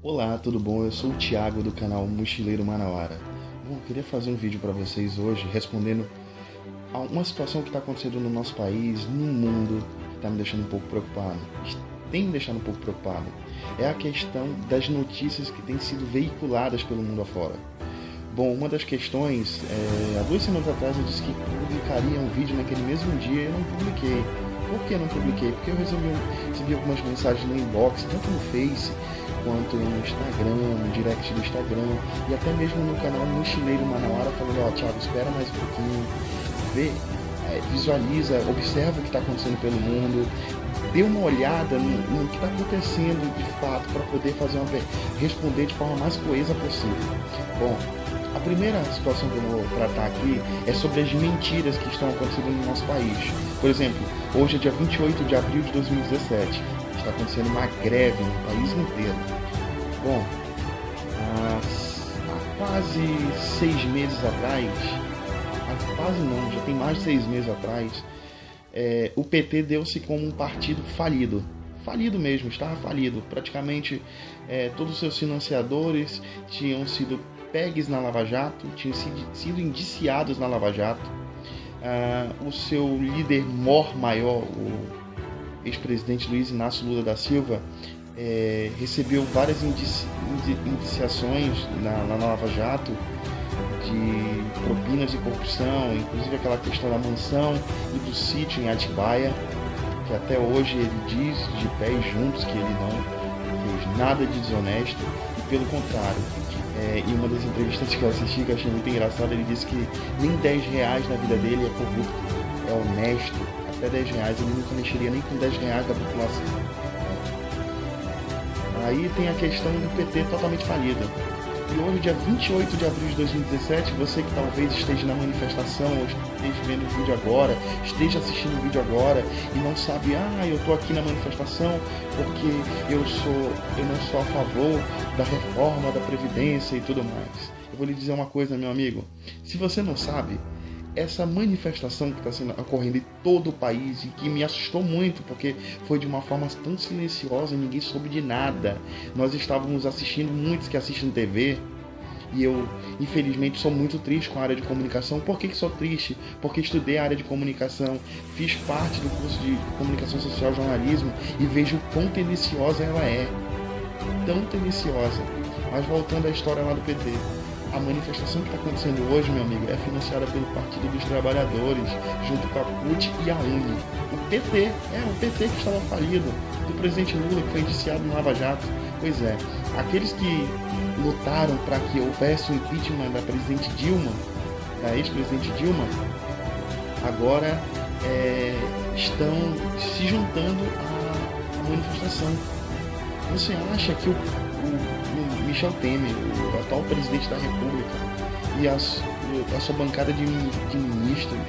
Olá, tudo bom? Eu sou o Thiago do canal Mochileiro Manauara. Bom, eu queria fazer um vídeo para vocês hoje respondendo a uma situação que está acontecendo no nosso país, no mundo, que está me deixando um pouco preocupado. Tem me deixado um pouco preocupado. É a questão das notícias que têm sido veiculadas pelo mundo afora. Bom, uma das questões, há 2 semanas atrás eu disse que publicaria um vídeo naquele mesmo dia e eu não publiquei. Por que não publiquei? Porque eu recebi algumas mensagens no inbox, tanto no Face quanto no Instagram, no direct do Instagram e até mesmo no canal Mochileiro Manauara falando, Thiago, espera mais um pouquinho, vê, visualiza, observa o que está acontecendo pelo mundo, dê uma olhada no que está acontecendo de fato para poder responder de forma mais coesa possível. Bom, a primeira situação que eu vou tratar aqui é sobre as mentiras que estão acontecendo no nosso país. Por exemplo, hoje é dia 28 de abril de 2017. Está acontecendo uma greve no país inteiro. Bom, há quase 6 meses atrás, já tem mais de 6 meses atrás, o PT deu-se como um partido falido. Falido mesmo, estava falido. Praticamente todos os seus financiadores tinham sido pegues na Lava Jato, tinham sido indiciados na Lava Jato. O seu líder maior, o ex-presidente Luiz Inácio Lula da Silva, recebeu várias indiciações na Lava Jato de propinas e corrupção, inclusive aquela questão da mansão e do sítio em Atibaia, que até hoje ele diz de pés juntos que ele não fez nada de desonesto, e pelo contrário, em uma das entrevistas que eu assisti, que eu achei muito engraçado, ele disse que nem 10 reais na vida dele é corrupto, é honesto. Até 10 reais ele nunca mexeria nem com 10 reais da população. Aí tem a questão do PT totalmente falido. E hoje, dia 28 de abril de 2017, você que talvez esteja na manifestação, ou esteja vendo o vídeo agora, esteja assistindo o vídeo agora e não sabe, eu estou aqui na manifestação porque eu não sou a favor da reforma da Previdência e tudo mais. Eu vou lhe dizer uma coisa, meu amigo. Se você não sabe, essa manifestação que está ocorrendo em todo o país e que me assustou muito porque foi de uma forma tão silenciosa, ninguém soube de nada. Nós estávamos assistindo, muitos que assistem TV, e eu infelizmente sou muito triste com a área de comunicação. Por que sou triste? Porque estudei a área de comunicação, fiz parte do curso de comunicação social e jornalismo e vejo o quão tendenciosa ela é. Tão tendenciosa. Mas voltando à história lá do PT. A manifestação que está acontecendo hoje, meu amigo, é financiada pelo Partido dos Trabalhadores, junto com a CUT e a UNE. O PT que estava falido, do presidente Lula, que foi indiciado no Lava Jato. Pois é, aqueles que lutaram para que houvesse o impeachment da presidente Dilma, da ex-presidente Dilma, agora estão se juntando à manifestação. Você acha que o Michel Temer, o atual presidente da República, e a sua bancada de ministros,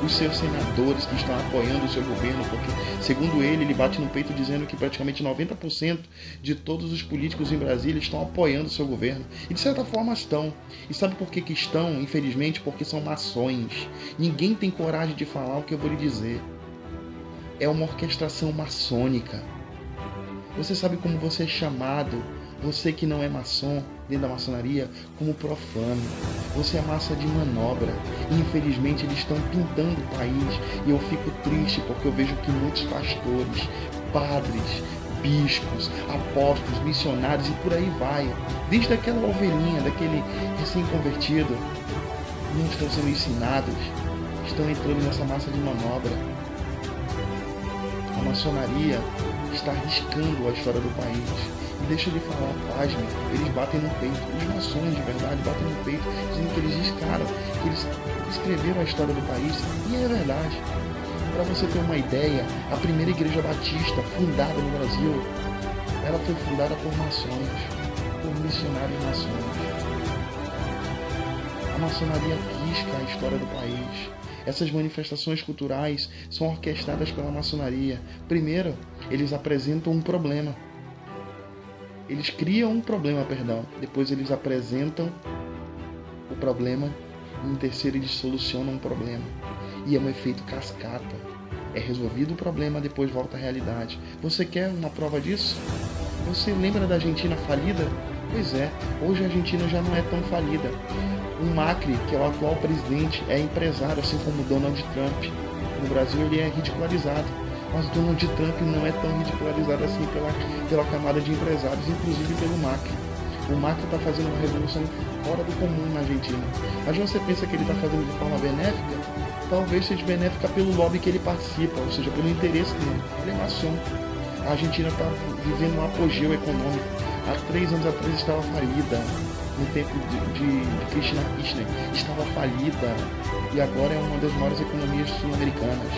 os seus senadores que estão apoiando o seu governo, porque, segundo ele bate no peito dizendo que praticamente 90% de todos os políticos em Brasília estão apoiando o seu governo. E de certa forma estão. E sabe por que estão? Infelizmente, porque são maçons. Ninguém tem coragem de falar o que eu vou lhe dizer. É uma orquestração maçônica. Você sabe como você é chamado, você que não é maçom, dentro da maçonaria, como profano. Você é massa de manobra. E infelizmente eles estão pintando o país. E eu fico triste porque eu vejo que muitos pastores, padres, bispos, apóstolos, missionários e por aí vai, desde aquela ovelhinha, daquele recém-convertido, não estão sendo ensinados, estão entrando nessa massa de manobra. A maçonaria está arriscando a história do país. E deixa de falar, página, eles batem no peito. Os maçons de verdade batem no peito, dizendo que eles riscaram, que eles escreveram a história do país. E é verdade. Para você ter uma ideia, a primeira igreja batista fundada no Brasil, ela foi fundada por maçons, por missionários maçons. A maçonaria risca a história do país. Essas manifestações culturais são orquestradas pela maçonaria. Primeiro, eles apresentam um problema. Eles criam um problema, Depois eles apresentam o problema. E em terceiro, eles solucionam um problema. E é um efeito cascata. É resolvido o problema, depois volta à realidade. Você quer uma prova disso? Você lembra da Argentina falida? Pois é, hoje a Argentina já não é tão falida. O Macri, que é o atual presidente, é empresário, assim como o Donald Trump. No Brasil ele é ridicularizado, mas o Donald Trump não é tão ridicularizado assim pela camada de empresários, inclusive pelo Macri. O Macri está fazendo uma revolução fora do comum na Argentina. Mas você pensa que ele está fazendo de forma benéfica? Talvez seja benéfica pelo lobby que ele participa, ou seja, pelo interesse dele. Ele é maçom. A Argentina está vivendo um apogeu econômico. Há 3 anos atrás estava falida. No tempo de Cristina Kirchner, estava falida. E agora é uma das maiores economias sul-americanas.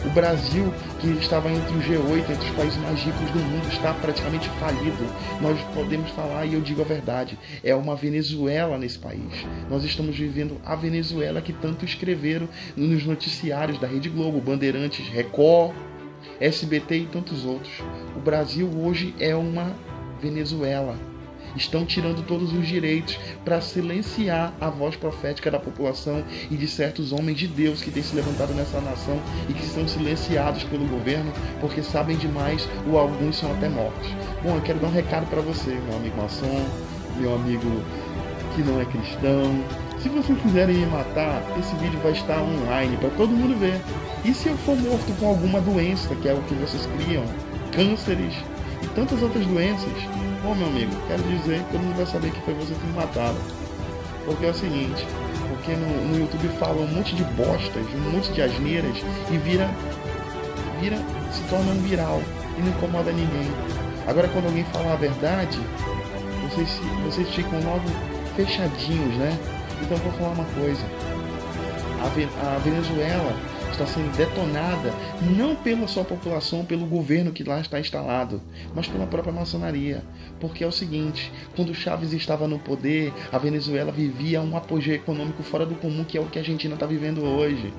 O Brasil, que estava entre o G8, entre os países mais ricos do mundo, está praticamente falido. Nós podemos falar, e eu digo a verdade, é uma Venezuela nesse país. Nós estamos vivendo a Venezuela que tanto escreveram nos noticiários da Rede Globo, Bandeirantes, Record, SBT e tantos outros. O Brasil hoje é uma Venezuela. Estão tirando todos os direitos para silenciar a voz profética da população e de certos homens de Deus que têm se levantado nessa nação e que são silenciados pelo governo porque sabem demais ou alguns são até mortos. Bom, eu quero dar um recado para você, meu amigo maçom, meu amigo que não é cristão. Se vocês quiserem me matar, esse vídeo vai estar online para todo mundo ver. E se eu for morto com alguma doença, que é o que vocês criam, cânceres e tantas outras doenças, bom, meu amigo, quero dizer que todo mundo vai saber que foi você que me mataram. Porque é o seguinte, porque no YouTube fala um monte de bostas, um monte de asneiras e se torna um viral e não incomoda ninguém. Agora quando alguém fala a verdade, vocês ficam logo fechadinhos, né? Então eu vou falar uma coisa. A Venezuela está sendo detonada não pela sua população, pelo governo que lá está instalado, mas pela própria maçonaria. Porque é o seguinte, quando Chávez estava no poder, a Venezuela vivia um apogeu econômico fora do comum, que é o que a Argentina está vivendo hoje.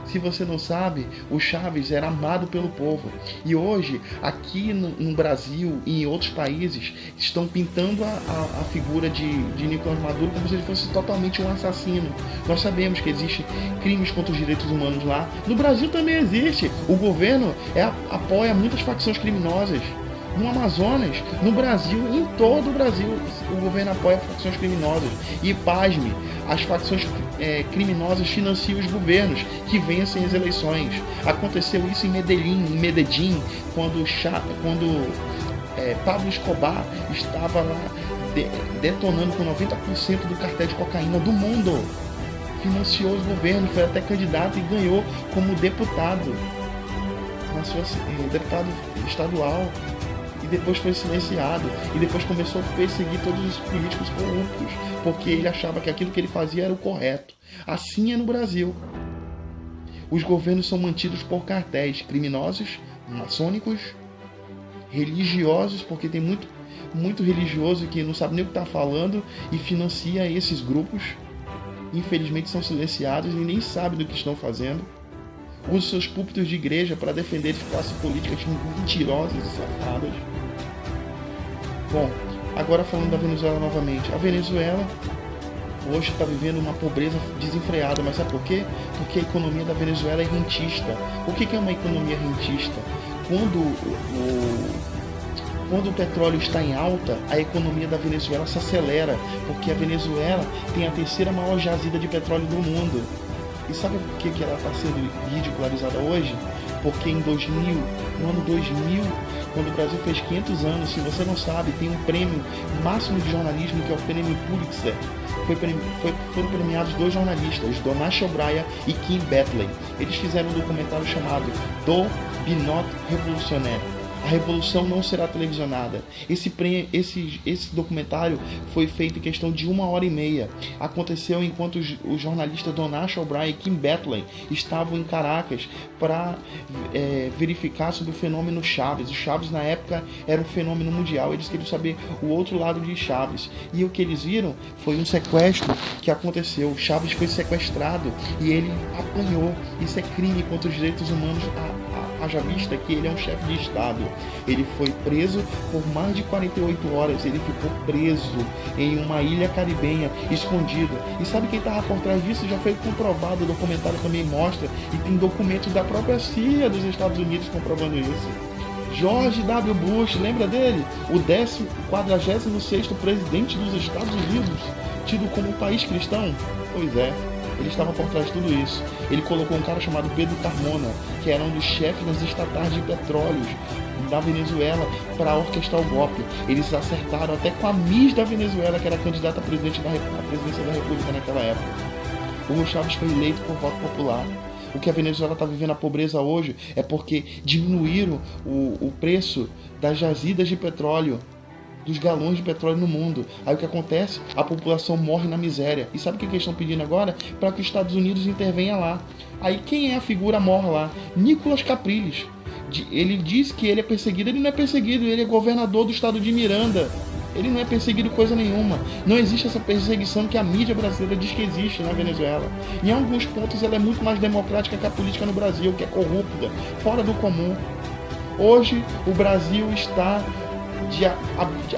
Se você não sabe, o Chávez era amado pelo povo. E hoje, aqui no Brasil e em outros países, estão pintando a figura de Nicolás Maduro como se ele fosse totalmente um assassino. Nós sabemos que existem crimes contra os direitos humanos lá. No Brasil também existe. O governo apoia muitas facções criminosas. No Amazonas, no Brasil, em todo o Brasil, o governo apoia facções criminosas. E pasme, as facções criminosas financiam os governos que vencem as eleições. Aconteceu isso em Medellín, quando Pablo Escobar estava lá detonando com 90% do cartel de cocaína do mundo. Financiou os governos, foi até candidato e ganhou como deputado, deputado estadual. E depois foi silenciado, e depois começou a perseguir todos os políticos corruptos, porque ele achava que aquilo que ele fazia era o correto. Assim é no Brasil. Os governos são mantidos por cartéis criminosos, maçônicos, religiosos, porque tem muito religioso que não sabe nem o que está falando e financia esses grupos. Infelizmente são silenciados e nem sabem do que estão fazendo. Usa seus púlpitos de igreja para defender classes políticas mentirosas e safadas. Bom, agora falando da Venezuela novamente. A Venezuela hoje está vivendo uma pobreza desenfreada, mas sabe por quê? Porque a economia da Venezuela é rentista. O que é uma economia rentista? Quando o petróleo está em alta, a economia da Venezuela se acelera, porque a Venezuela tem a 3ª maior jazida de petróleo do mundo. E sabe por que ela está sendo ridicularizada hoje? Porque no ano 2000, quando o Brasil fez 500 anos, se você não sabe, tem um prêmio máximo de jornalismo, que é o prêmio Pulitzer. Foram premiados 2 jornalistas, Dona Chobraia e Kim Betley. Eles fizeram um documentário chamado Do Binot Revolutionnaire. A revolução não será televisionada. Esse documentário foi feito em questão de 1h30. Aconteceu enquanto os jornalistas Donasha O'Brien e Kim Betley estavam em Caracas para verificar sobre o fenômeno Chaves. O Chaves na época era um fenômeno mundial. Eles queriam saber o outro lado de Chaves. E o que eles viram foi um sequestro que aconteceu. O Chaves foi sequestrado e ele apanhou. Isso é crime contra os direitos humanos. Haja vista que ele é um chefe de Estado. Ele foi preso por mais de 48 horas. Ele ficou preso em uma ilha caribenha, escondido. E sabe quem estava por trás disso? Já foi comprovado, o documentário também mostra. E tem documentos da própria CIA dos Estados Unidos comprovando isso. George W. Bush, lembra dele? O 46º presidente dos Estados Unidos, tido como país cristão? Pois é, ele estava por trás de tudo isso. Ele colocou um cara chamado Pedro Carmona, que era um dos chefes das estatais de petróleos da Venezuela, para orquestrar o golpe. Eles acertaram até com a Miss da Venezuela, que era candidata a presidência da República naquela época. Hugo Chávez foi eleito por voto popular. O que a Venezuela está vivendo a pobreza hoje é porque diminuíram o preço das jazidas de petróleo, dos galões de petróleo no mundo. Aí o que acontece? A população morre na miséria. E sabe o que eles estão pedindo agora? Para que os Estados Unidos intervenham lá. Aí quem é a figura mor lá? Nicolás Capriles. Ele diz que ele é perseguido. Ele não é perseguido, ele é governador do estado de Miranda. Ele não é perseguido coisa nenhuma. Não existe essa perseguição que a mídia brasileira diz que existe na Venezuela. Em alguns pontos ela é muito mais democrática que a política no Brasil, que é corrupta, fora do comum. Hoje o Brasil está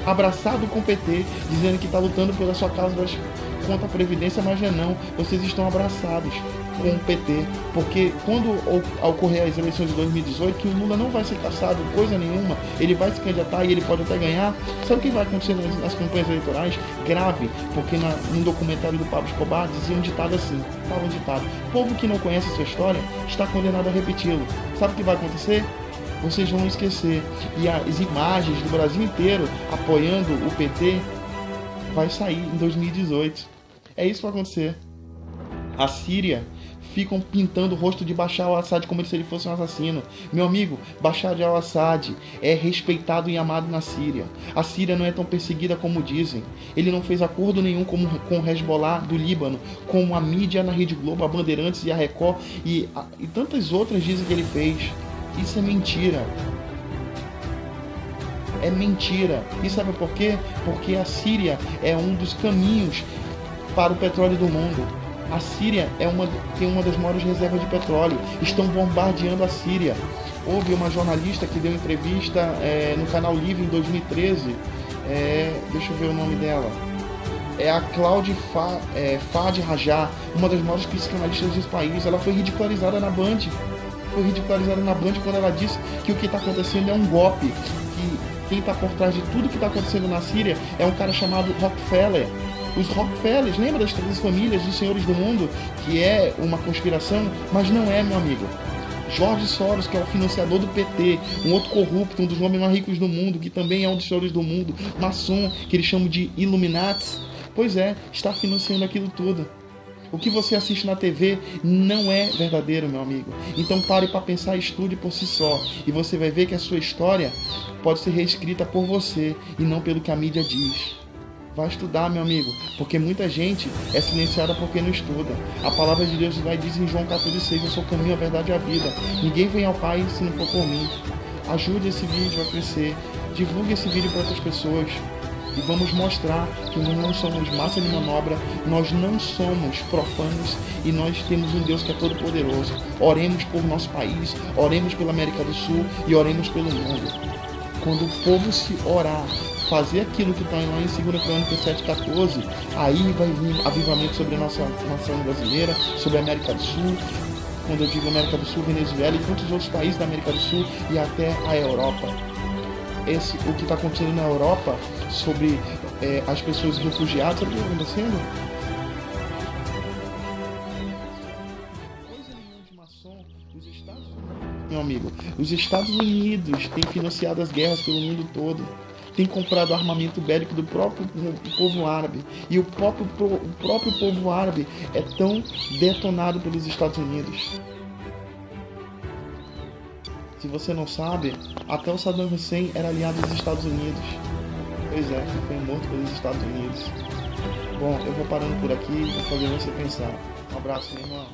abraçado com o PT, dizendo que está lutando pela sua causa contra a Previdência, mas não. Vocês estão abraçados com o PT, porque quando ocorrer as eleições de 2018, que o Lula não vai ser caçado coisa nenhuma, ele vai se candidatar e ele pode até ganhar. Sabe o que vai acontecer nas campanhas eleitorais? Grave, porque num documentário do Pablo Escobar dizia um ditado assim, fala um ditado: povo que não conhece sua história está condenado a repeti-lo. Sabe o que vai acontecer? Vocês vão esquecer. E as imagens do Brasil inteiro apoiando o PT vai sair em 2018. É isso que vai acontecer. A Síria ficam pintando o rosto de Bashar al-Assad como se ele fosse um assassino. Meu amigo, Bashar al-Assad é respeitado e amado na Síria. A Síria não é tão perseguida como dizem. Ele não fez acordo nenhum com o Hezbollah do Líbano, como a mídia na Rede Globo, a Bandeirantes e a Record e tantas outras dizem que ele fez. Isso é mentira. É mentira. E sabe por quê? Porque a Síria é um dos caminhos para o petróleo do mundo. A Síria tem uma das maiores reservas de petróleo. Estão bombardeando a Síria. Houve uma jornalista que deu entrevista no Canal Livre em 2013. Deixa eu ver o nome dela. É a Claude Fad Rajar, uma das maiores psicanalistas desse país. Ela foi ridicularizada na Band. Quando ela disse que o que está acontecendo é um golpe. Que quem está por trás de tudo que está acontecendo na Síria é um cara chamado Rockefeller. Os Rockefellers, lembra das três famílias dos senhores do mundo, que é uma conspiração? Mas não é, meu amigo. George Soros, que é o financiador do PT, um outro corrupto, um dos homens mais ricos do mundo, que também é um dos senhores do mundo, maçom, que eles chamam de Illuminati, pois é, está financiando aquilo tudo. O que você assiste na TV não é verdadeiro, meu amigo. Então pare para pensar e estude por si só. E você vai ver que a sua história pode ser reescrita por você e não pelo que a mídia diz. Vai estudar, meu amigo, porque muita gente é silenciada porque não estuda. A palavra de Deus vai dizer em João 14,6: eu sou o caminho, a verdade e a vida. Ninguém vem ao Pai se não for por mim. Ajude esse vídeo a crescer. Divulgue esse vídeo para outras pessoas. E vamos mostrar que nós não somos massa de manobra, nós não somos profanos e nós temos um Deus que é todo poderoso. Oremos por nosso país, oremos pela América do Sul e oremos pelo mundo. Quando o povo se orar, fazer aquilo que está lá em 2 Crônicas 7,14, aí vai vir avivamento sobre a nossa nação brasileira, sobre a América do Sul. Quando eu digo América do Sul, Venezuela e tantos outros países da América do Sul e até a Europa. O que está acontecendo na Europa sobre as pessoas refugiadas, sabe o que está acontecendo? Coisa nenhuma de maçom, os Estados Unidos, meu amigo, os Estados Unidos têm financiado as guerras pelo mundo todo, têm comprado armamento bélico do próprio povo árabe, e o próprio povo árabe é tão detonado pelos Estados Unidos. Se você não sabe, até o Saddam Hussein era aliado dos Estados Unidos. Pois é, foi morto pelos Estados Unidos. Bom, eu vou parando por aqui e vou fazer você pensar. Um abraço, meu irmão.